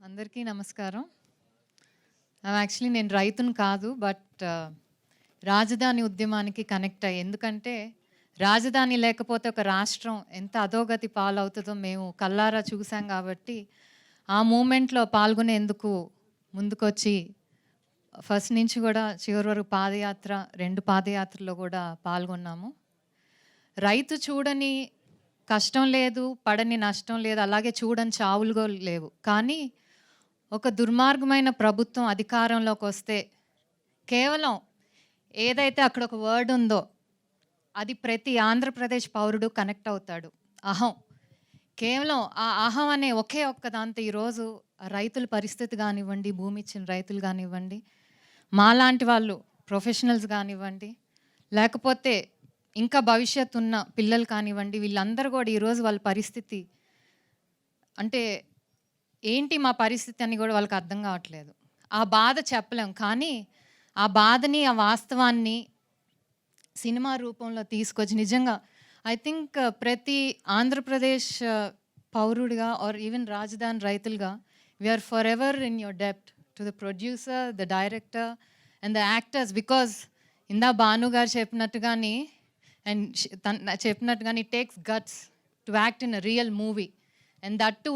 అందరికీ నమస్కారం. యాక్చువల్లీ నేను రైతుని కాదు. బట్ రాజధాని ఉద్యమానికి కనెక్ట్ అయ్యి, ఎందుకంటే రాజధాని లేకపోతే ఒక రాష్ట్రం ఎంత అధోగతి పాలవుతుందో మేము కళ్ళారా చూసాం కాబట్టి ఆ మూమెంట్లో పాల్గొనేందుకు ముందుకొచ్చి ఫస్ట్ నుంచి కూడా చివరి వరకు పాదయాత్ర, 2 పాదయాత్రలో కూడా పాల్గొన్నాము. రైతు చూడని కష్టం లేదు, పడని నష్టం లేదు, అలాగే చూడని చావులు కూడా లేవు. కానీ ఒక దుర్మార్గమైన ప్రభుత్వం అధికారంలోకి వస్తే కేవలం ఏదైతే అక్కడ ఒక వర్డ్ ఉందో అది ప్రతి ఆంధ్రప్రదేశ్ పౌరుడు కనెక్ట్ అవుతాడు. అహం. కేవలం ఆ అహం అనే ఒకే ఒక్క దాంతో ఈరోజు రైతుల పరిస్థితి కానివ్వండి, భూమి ఇచ్చిన రైతులు కానివ్వండి, మాలాంటి వాళ్ళు ప్రొఫెషనల్స్ కానివ్వండి, లేకపోతే ఇంకా భవిష్యత్తు ఉన్న పిల్లలు కానివ్వండి, వీళ్ళందరూ కూడా ఈరోజు వాళ్ళ పరిస్థితి అంటే ఏంటి మా పరిస్థితి అని కూడా వాళ్ళకి అర్థం కావట్లేదు. ఆ బాధ చెప్పలేం. కానీ ఆ బాధని, ఆ వాస్తవాన్ని సినిమా రూపంలో తీసుకొచ్చి నిజంగా ఐ థింక్ ప్రతి ఆంధ్రప్రదేశ్ పౌరుడిగా ఆర్ ఈవెన్ రాజధాని రైతులుగా we are forever in your డెప్ట్ to the producer, the director and the actors. Because ఇందా భాను గారు చెప్పినట్టుగాని అండ్ చెప్పినట్టుగాని it takes guts to act in a real movie. And that too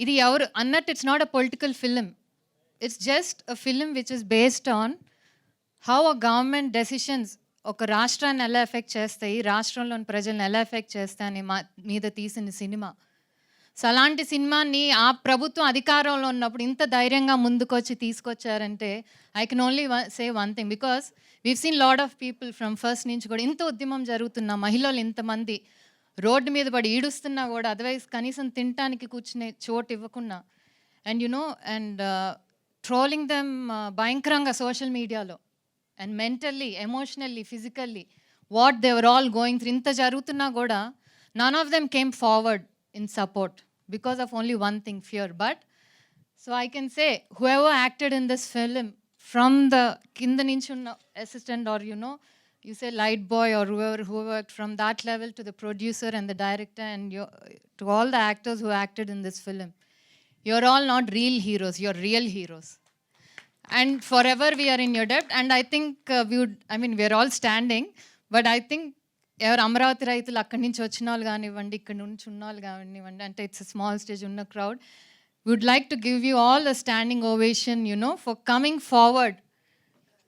ఇది ఎవరు అన్నట్టు it's not a political film. It's just a film which is based on how a government decisions ఒక రాష్ట్రాన్ని ఎలా ఎఫెక్ట్ చేస్తాయి, రాష్ట్రంలోని ప్రజలను ఎలా ఎఫెక్ట్ చేస్తాయని మీద తీసిన సినిమా. సో అలాంటి సినిమాని ఆ ప్రభుత్వం అధికారంలో ఉన్నప్పుడు ఇంత ధైర్యంగా ముందుకొచ్చి తీసుకొచ్చారంటే I can only say one thing. Because we've seen lot of people from first నుంచి కూడా ఇంత ఉద్యమం జరుగుతున్న మహిళలు ఇంతమంది రోడ్డు మీద పడి ఈడుస్తున్నా కూడా అదర్వైజ్ కనీసం తినటానికి కూర్చునే చోటు ఇవ్వకుండా అండ్ అండ్ ట్రోలింగ్ దెమ్ భయంకరంగా సోషల్ మీడియాలో and mentally, emotionally, physically what they were all going through. ఇంత జరుగుతున్నా కూడా none of them came forward in support because of only one thing, fear. But so I can say whoever acted in this film, from the kinda ninchunna assistant or you say light boy or whoever worked from that level to the producer and the director and to all the actors who acted in this film, you're all not real heroes, you're real heroes. And forever we are in your debt. And I think we're all standing, but I think ఎవరు అమరావతి రైతులు అక్కడి నుంచి వచ్చిన వాళ్ళు కానివ్వండి, ఇక్కడ నుంచి ఉన్న వాళ్ళు కానివ్వండి, అంటే ఇట్స్ స్మాల్ స్టేజ్ ఉన్న crowd, would like to give you all a standing ovation for coming forward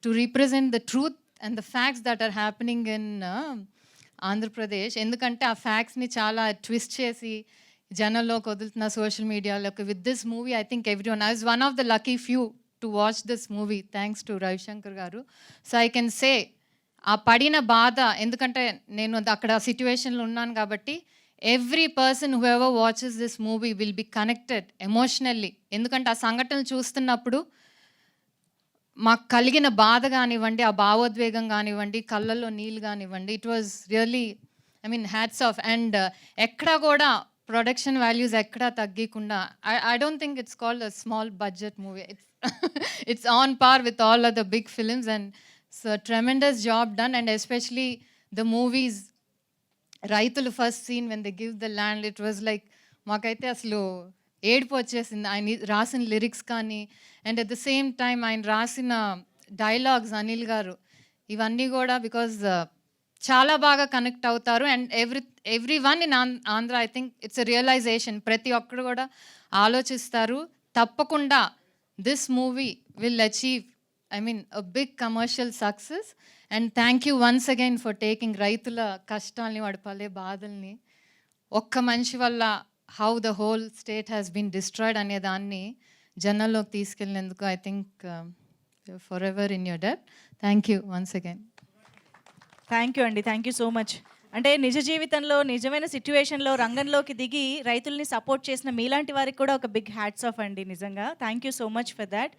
to represent the truth and the facts that are happening in Andhra Pradesh. ఎందుకంటే ఆ ఫ్యాక్ట్స్ని చాలా ట్విస్ట్ చేసి జనంలోకి వదులుతున్న సోషల్ మీడియాలోకి. With this movie I think everyone, I was one of the lucky few to watch this movie thanks to Ravishankar గారు. So I can say ఆ పడిన బాధ, ఎందుకంటే నేను అక్కడ సిచ్యువేషన్లో ఉన్నాను కాబట్టి every person who ever watches this movie will be connected emotionally. ఎందుకంటే ఆ సంఘటనలు చూస్తున్నప్పుడు మాకు కలిగిన బాధ కానివ్వండి, ఆ భావోద్వేగం కానివ్వండి, కళ్ళల్లో నీళ్ళు కానివ్వండి, it was really hats off. And ఎక్కడా కూడా ప్రొడక్షన్ వాల్యూస్ ఎక్కడా తగ్గకుండా I don't think it's called a small budget movie. It's on par with all other big films. And so tremendous job done. And especially the movies రైతులు first scene when they give the land, it was like మాకైతే అసలు ఏడుపు వచ్చేసింది ఆయన రాసిన lyrics కానీ and at the same time ఆయన రాసిన డైలాగ్స్ అనిల్ గారు ఇవన్నీ కూడా బికాజ్ చాలా బాగా కనెక్ట్ అవుతారు. And every one in Andhra I think it's a realisation. ప్రతి ఒక్కరు కూడా ఆలోచిస్తారు. తప్పకుండా this movie will achieve a big commercial success. And thank you once again for taking రైతుల కష్టాలని, వాడి పడే బాధల్ని, ఒక్క మనిషి వల్ల how the whole state has been destroyed అనే దాన్ని జనంలోకి తీసుకెళ్ళినందుకు I think forever in your debt. Thank you once again. Thank you అండి, థ్యాంక్ యూ సో మచ్. అంటే నిజ జీవితంలో నిజమైన సిచ్యువేషన్లో రంగంలోకి దిగి రైతుల్ని సపోర్ట్ చేసిన మీలాంటి వారికి కూడా ఒక బిగ్ హ్యాట్స్ ఆఫ్ అండి. నిజంగా thank you so much for that.